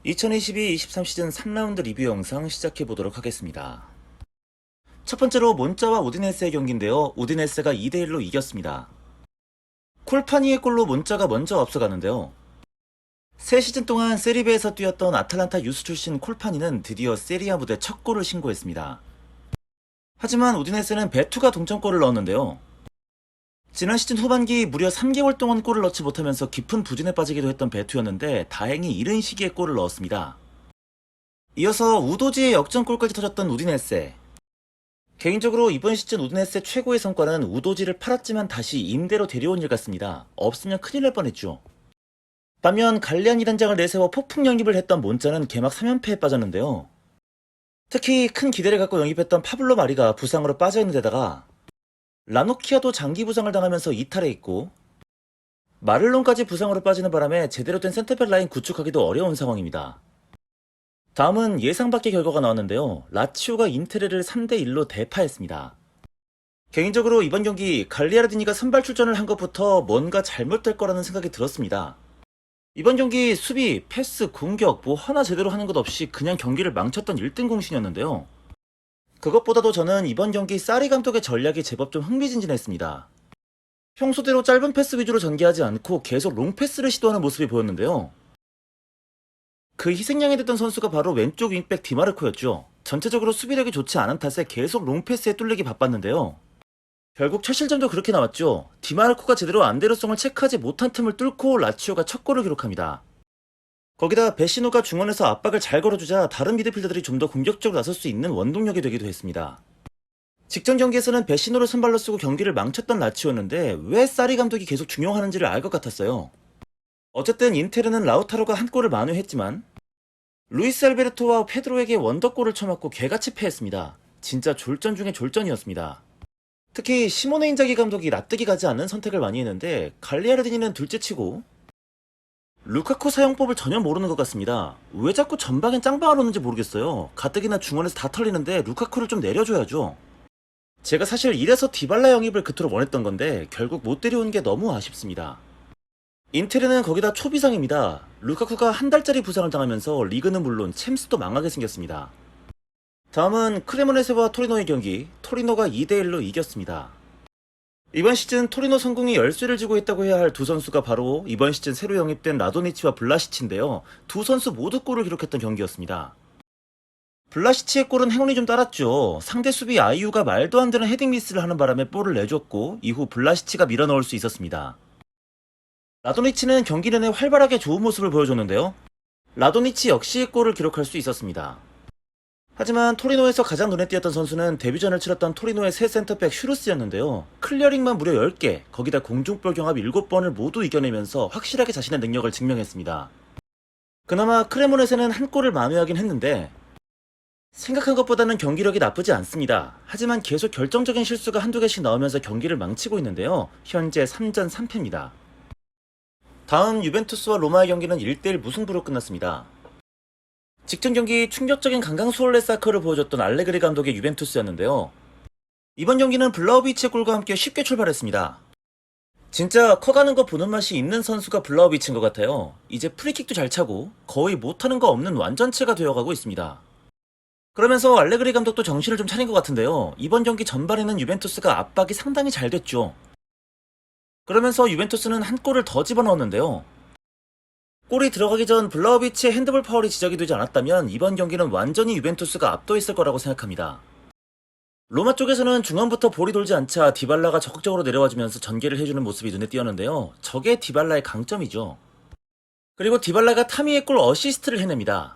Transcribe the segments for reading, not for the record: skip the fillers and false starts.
2022-23 시즌 3라운드 리뷰 영상 시작해보도록 하겠습니다. 첫 번째로 몬자와 우디네스의 경기인데요. 우디네스가 2대1로 이겼습니다. 콜파니의 골로 몬자가 먼저 앞서가는데요. 3시즌 동안 세리베에서 뛰었던 아탈란타 유스 출신 콜파니는 드디어 세리아 무대 첫 골을 신고했습니다. 하지만 우디네스는 베투가 동점골을 넣었는데요. 지난 시즌 후반기 무려 3개월 동안 골을 넣지 못하면서 깊은 부진에 빠지기도 했던 베투였는데 다행히 이른 시기에 골을 넣었습니다. 이어서 우도지의 역전골까지 터졌던 우디네세. 개인적으로 이번 시즌 우디네세 최고의 성과는 우도지를 팔았지만 다시 임대로 데려온 일 같습니다. 없으면 큰일 날 뻔했죠. 반면 갈리아니 단장을 내세워 폭풍 영입을 했던 몬자는 개막 3연패에 빠졌는데요. 특히 큰 기대를 갖고 영입했던 파블로 마리가 부상으로 빠져있는 데다가 라노키아도 장기 부상을 당하면서 이탈해 있고 마를론까지 부상으로 빠지는 바람에 제대로 된 센터백 라인 구축하기도 어려운 상황입니다. 다음은 예상 밖의 결과가 나왔는데요. 라치오가 인테르를 3대1로 대파했습니다. 개인적으로 이번 경기 갈리아르디니가 선발 출전을 한 것부터 뭔가 잘못될 거라는 생각이 들었습니다. 이번 경기 수비, 패스, 공격 뭐 하나 제대로 하는 것 없이 그냥 경기를 망쳤던 1등 공신이었는데요. 그것보다도 저는 이번 경기 사리 감독의 전략이 제법 좀 흥미진진했습니다. 평소대로 짧은 패스 위주로 전개하지 않고 계속 롱패스를 시도하는 모습이 보였는데요. 그 희생양이 됐던 선수가 바로 왼쪽 윙백 디마르코였죠. 전체적으로 수비력이 좋지 않은 탓에 계속 롱패스에 뚫리기 바빴는데요. 결국 첫 실점도 그렇게 나왔죠. 디마르코가 제대로 안데르송을 체크하지 못한 틈을 뚫고 라치오가 첫 골을 기록합니다. 거기다 베시노가 중원에서 압박을 잘 걸어주자 다른 미드필더들이 좀 더 공격적으로 나설 수 있는 원동력이 되기도 했습니다. 직전 경기에서는 베시노를 선발로 쓰고 경기를 망쳤던 라치오였는데 왜 사리 감독이 계속 중용하는지를 알 것 같았어요. 어쨌든 인테르는 라우타로가 한 골을 만회했지만 루이스 알베르토와 페드로에게 원더골을 쳐맞고 개같이 패했습니다. 진짜 졸전 중에 졸전이었습니다. 특히 시모네 인자기 감독이 납득이 가지 않는 선택을 많이 했는데 갈리아르디니는 둘째치고 루카쿠 사용법을 전혀 모르는 것 같습니다. 왜 자꾸 전방엔 짱방을 오는지 모르겠어요. 가뜩이나 중원에서 다 털리는데 루카쿠를 좀 내려줘야죠. 제가 사실 이래서 디발라 영입을 그토록 원했던 건데 결국 못 데려온 게 너무 아쉽습니다. 인테르는 거기다 초비상입니다. 루카쿠가 한 달짜리 부상을 당하면서 리그는 물론 챔스도 망하게 생겼습니다. 다음은 크레모네세와 토리노의 경기, 토리노가 2대1로 이겼습니다. 이번 시즌 토리노 성공이 열쇠를 쥐고 있다고 해야 할 두 선수가 바로 이번 시즌 새로 영입된 라도니치와 블라시치인데요. 두 선수 모두 골을 기록했던 경기였습니다. 블라시치의 골은 행운이 좀 따랐죠. 상대 수비 아이유가 말도 안 되는 헤딩 미스를 하는 바람에 볼을 내줬고 이후 블라시치가 밀어넣을 수 있었습니다. 라도니치는 경기 내내 활발하게 좋은 모습을 보여줬는데요. 라도니치 역시 골을 기록할 수 있었습니다. 하지만 토리노에서 가장 눈에 띄었던 선수는 데뷔전을 치렀던 토리노의 새 센터백 슈루스였는데요. 클리어링만 무려 10개, 거기다 공중볼 경합 7번을 모두 이겨내면서 확실하게 자신의 능력을 증명했습니다. 그나마 크레모네세는 한 골을 만회하긴 했는데 생각한 것보다는 경기력이 나쁘지 않습니다. 하지만 계속 결정적인 실수가 한두 개씩 나오면서 경기를 망치고 있는데요. 현재 3전 3패입니다. 다음 유벤투스와 로마의 경기는 1대1 무승부로 끝났습니다. 직전 경기 충격적인 강강수월레 사커를 보여줬던 알레그리 감독의 유벤투스였는데요. 이번 경기는 블라우비치의 골과 함께 쉽게 출발했습니다. 진짜 커가는 거 보는 맛이 있는 선수가 블라우비치인 것 같아요. 이제 프리킥도 잘 차고 거의 못하는 거 없는 완전체가 되어가고 있습니다. 그러면서 알레그리 감독도 정신을 좀 차린 것 같은데요. 이번 경기 전반에는 유벤투스가 압박이 상당히 잘 됐죠. 그러면서 유벤투스는 한 골을 더 집어넣었는데요. 골이 들어가기 전 블라우비치의 핸드볼 파울이 지적이 되지 않았다면 이번 경기는 완전히 유벤투스가 압도 있을 거라고 생각합니다. 로마 쪽에서는 중원부터 볼이 돌지 않자 디발라가 적극적으로 내려와주면서 전개를 해주는 모습이 눈에 띄었는데요. 저게 디발라의 강점이죠. 그리고 디발라가 타미의 골 어시스트를 해냅니다.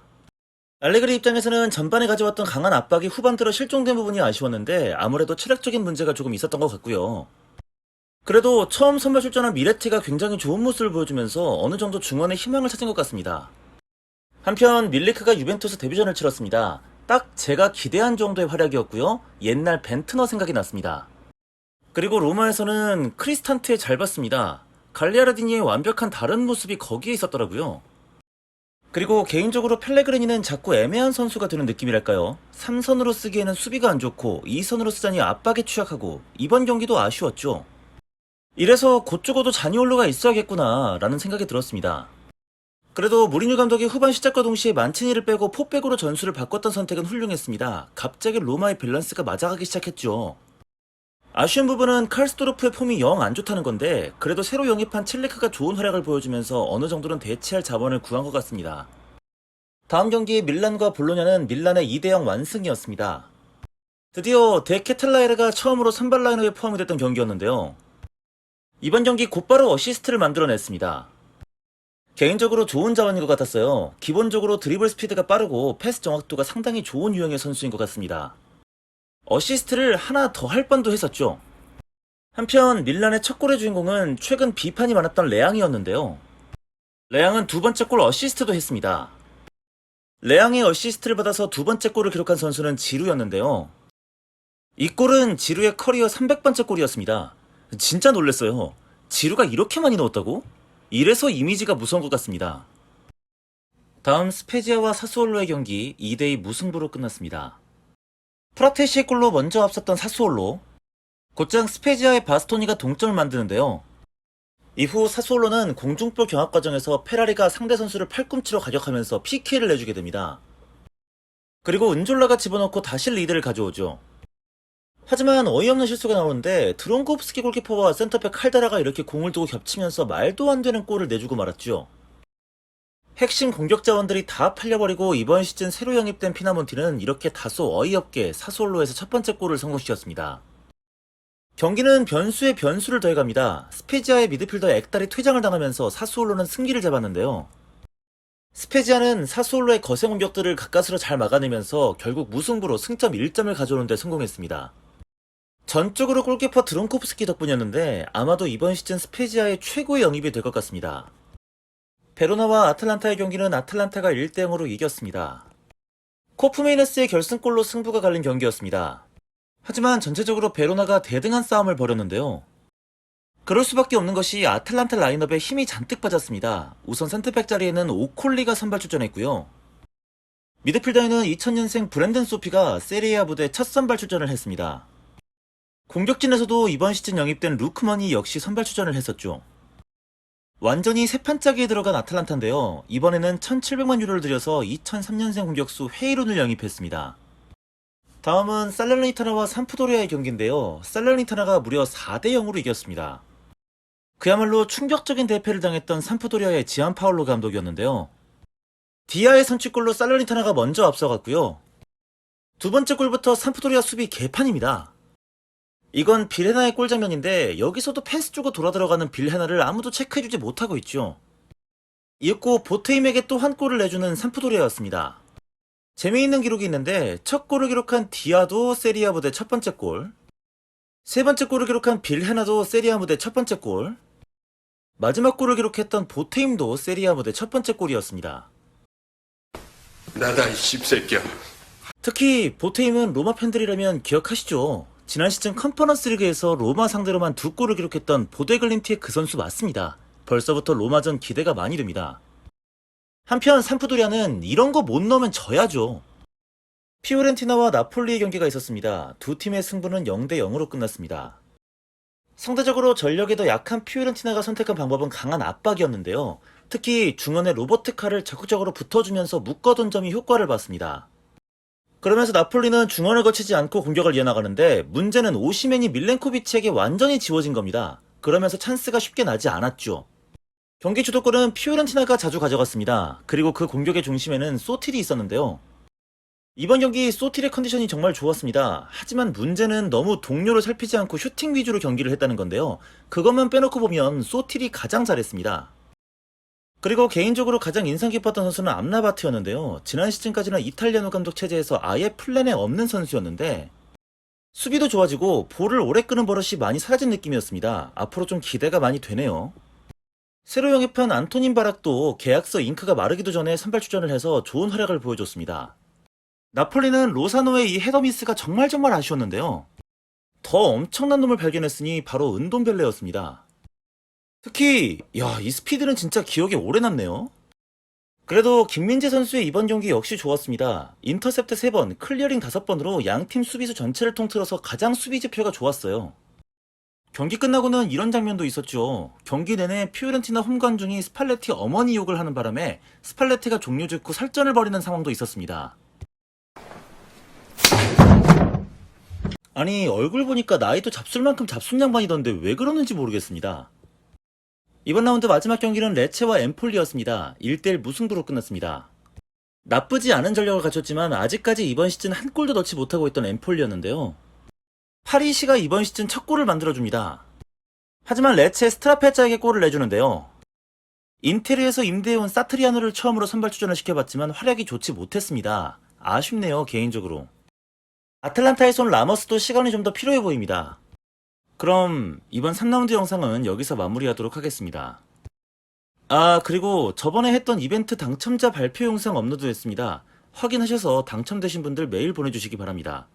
알레그리 입장에서는 전반에 가져왔던 강한 압박이 후반 들어 실종된 부분이 아쉬웠는데 아무래도 체력적인 문제가 조금 있었던 것 같고요. 그래도 처음 선발 출전한 미레티가 굉장히 좋은 모습을 보여주면서 어느 정도 중원에 희망을 찾은 것 같습니다. 한편 밀리크가 유벤투스 데뷔전을 치렀습니다. 딱 제가 기대한 정도의 활약이었고요. 옛날 벤트너 생각이 났습니다. 그리고 로마에서는 크리스탄트에 잘 봤습니다. 갈리아르디니의 완벽한 다른 모습이 거기에 있었더라고요. 그리고 개인적으로 펠레그리니는 자꾸 애매한 선수가 되는 느낌이랄까요. 3선으로 쓰기에는 수비가 안 좋고 2선으로 쓰자니 압박에 취약하고 이번 경기도 아쉬웠죠. 이래서 곧 죽어도 자니올로가 있어야겠구나 라는 생각이 들었습니다. 그래도 무리뉴 감독이 후반 시작과 동시에 만치니를 빼고 포백으로 전술을 바꿨던 선택은 훌륭했습니다. 갑자기 로마의 밸런스가 맞아가기 시작했죠. 아쉬운 부분은 칼스도르프의 폼이 영 안 좋다는 건데 그래도 새로 영입한 첼레크가 좋은 활약을 보여주면서 어느 정도는 대체할 자원을 구한 것 같습니다. 다음 경기 밀란과 볼로냐는 밀란의 2대0 완승이었습니다. 드디어 데케텔라에르가 처음으로 선발 라인업에 포함이 됐던 경기였는데요. 이번 경기 곧바로 어시스트를 만들어냈습니다. 개인적으로 좋은 자원인 것 같았어요. 기본적으로 드리블 스피드가 빠르고 패스 정확도가 상당히 좋은 유형의 선수인 것 같습니다. 어시스트를 하나 더 할 뻔도 했었죠. 한편 밀란의 첫 골의 주인공은 최근 비판이 많았던 레앙이었는데요. 레앙은 두 번째 골 어시스트도 했습니다. 레앙의 어시스트를 받아서 두 번째 골을 기록한 선수는 지루였는데요. 이 골은 지루의 커리어 300번째 골이었습니다. 진짜 놀랐어요. 지루가 이렇게 많이 넣었다고? 이래서 이미지가 무서운 것 같습니다. 다음 스페지아와 사스올로의 경기 2대2 무승부로 끝났습니다. 프라테시의 골로 먼저 앞섰던 사스올로, 곧장 스페지아의 바스토니가 동점을 만드는데요. 이후 사스올로는 공중볼 경합 과정에서 페라리가 상대 선수를 팔꿈치로 가격하면서 PK를 내주게 됩니다. 그리고 은졸라가 집어넣고 다시 리드를 가져오죠. 하지만 어이없는 실수가 나오는데 드론고프스키 골키퍼와 센터백 칼다라가 이렇게 공을 두고 겹치면서 말도 안 되는 골을 내주고 말았죠. 핵심 공격 자원들이 다 팔려버리고 이번 시즌 새로 영입된 피나몬티는 이렇게 다소 어이없게 사스올로에서 첫 번째 골을 성공시켰습니다. 경기는 변수에 변수를 더해갑니다. 스페지아의 미드필더 엑달이 퇴장을 당하면서 사스올로는 승기를 잡았는데요. 스페지아는 사스올로의 거센 공격들을 가까스로 잘 막아내면서 결국 무승부로 승점 1점을 가져오는 데 성공했습니다. 전적으로 골키퍼 드론코프스키 덕분이었는데 아마도 이번 시즌 스페지아의 최고의 영입이 될 것 같습니다. 베로나와 아틀란타의 경기는 아틀란타가 1대0으로 이겼습니다. 코프메이너스의 결승골로 승부가 갈린 경기였습니다. 하지만 전체적으로 베로나가 대등한 싸움을 벌였는데요. 그럴 수밖에 없는 것이 아틀란타 라인업에 힘이 잔뜩 빠졌습니다. 우선 센터백 자리에는 오콜리가 선발 출전했고요. 미드필더에는 2000년생 브랜든 소피가 세리아 부대 첫 선발 출전을 했습니다. 공격진에서도 이번 시즌 영입된 루크먼이 역시 선발 출전을 했었죠. 완전히 새 판짜기에 들어간 아틀란타인데요. 이번에는 1700만 유로를 들여서 2003년생 공격수 헤이론을 영입했습니다. 다음은 살레르니타나와 삼프도리아의 경기인데요. 살레르니타나가 무려 4대0으로 이겼습니다. 그야말로 충격적인 대패를 당했던 삼프도리아의 지안파올로 감독이었는데요. 디아의 선취골로 살레르니타나가 먼저 앞서갔고요. 두 번째 골부터 삼프도리아 수비 개판입니다. 이건 빌헤나의 골 장면인데 여기서도 패스 주고 돌아 들어가는 빌헤나를 아무도 체크해주지 못하고 있죠. 이윽고 보테임에게 또 한 골을 내주는 삼프도리아였습니다. 재미있는 기록이 있는데 첫 골을 기록한 디아도 세리아 무대 첫 번째 골, 세 번째 골을 기록한 빌헤나도 세리아 무대 첫 번째 골, 마지막 골을 기록했던 보테임도 세리아 무대 첫 번째 골이었습니다. 나다 이 씹새끼야. 특히 보테임은 로마 팬들이라면 기억하시죠? 지난 시즌 컨퍼런스 리그에서 로마 상대로만 두 골을 기록했던 보데글림티의 그 선수 맞습니다. 벌써부터 로마전 기대가 많이 됩니다. 한편 삼프도리아는 이런 거 못 넣으면 져야죠. 피오렌티나와 나폴리의 경기가 있었습니다. 두 팀의 승부는 0대0으로 끝났습니다. 상대적으로 전력이 더 약한 피오렌티나가 선택한 방법은 강한 압박이었는데요. 특히 중원의 로버트 카를 적극적으로 붙어주면서 묶어둔 점이 효과를 봤습니다. 그러면서 나폴리는 중원을 거치지 않고 공격을 이어나가는데 문제는 오시멘이 밀렌코비치에게 완전히 지워진 겁니다. 그러면서 찬스가 쉽게 나지 않았죠. 경기 주도권은 피오렌티나가 자주 가져갔습니다. 그리고 그 공격의 중심에는 소틸이 있었는데요. 이번 경기 소틸의 컨디션이 정말 좋았습니다. 하지만 문제는 너무 동료를 살피지 않고 슈팅 위주로 경기를 했다는 건데요. 그것만 빼놓고 보면 소틸이 가장 잘했습니다. 그리고 개인적으로 가장 인상 깊었던 선수는 암라바트였는데요. 지난 시즌까지는 이탈리아노 감독 체제에서 아예 플랜에 없는 선수였는데 수비도 좋아지고 볼을 오래 끄는 버릇이 많이 사라진 느낌이었습니다. 앞으로 좀 기대가 많이 되네요. 새로 영입한 안토닌 바락도 계약서 잉크가 마르기도 전에 선발 출전을 해서 좋은 활약을 보여줬습니다. 나폴리는 로사노의 이 헤더미스가 정말 아쉬웠는데요. 더 엄청난 놈을 발견했으니 바로 은돔벨레였습니다. 특히 이 스피드는 진짜 기억에 오래 남네요. 그래도 김민재 선수의 이번 경기 역시 좋았습니다. 인터셉트 3번, 클리어링 5번으로 양팀 수비수 전체를 통틀어서 가장 수비 지표가 좋았어요. 경기 끝나고는 이런 장면도 있었죠. 경기 내내 피오렌티나 홈 관중이 스팔레티 어머니 욕을 하는 바람에 스팔레티가 종료 직후 설전을 벌이는 상황도 있었습니다. 아니, 얼굴 보니까 나이도 잡술 만큼 잡순 양반이던데 왜 그러는지 모르겠습니다. 이번 라운드 마지막 경기는 레체와 엠폴리였습니다. 1대1 무승부로 끝났습니다. 나쁘지 않은 전력을 갖췄지만 아직까지 이번 시즌 한 골도 넣지 못하고 있던 엠폴리였는데요. 파리시가 이번 시즌 첫 골을 만들어줍니다. 하지만 레체 스트라페자에게 골을 내주는데요. 인테르에서 임대해온 사트리아노를 처음으로 선발 출전을 시켜봤지만 활약이 좋지 못했습니다. 아쉽네요, 개인적으로. 아틀란타에서 온 라머스도 시간이 좀 더 필요해 보입니다. 그럼 이번 3라운드 영상은 여기서 마무리하도록 하겠습니다. 그리고 저번에 했던 이벤트 당첨자 발표 영상 업로드했습니다. 확인하셔서 당첨되신 분들 메일 보내주시기 바랍니다.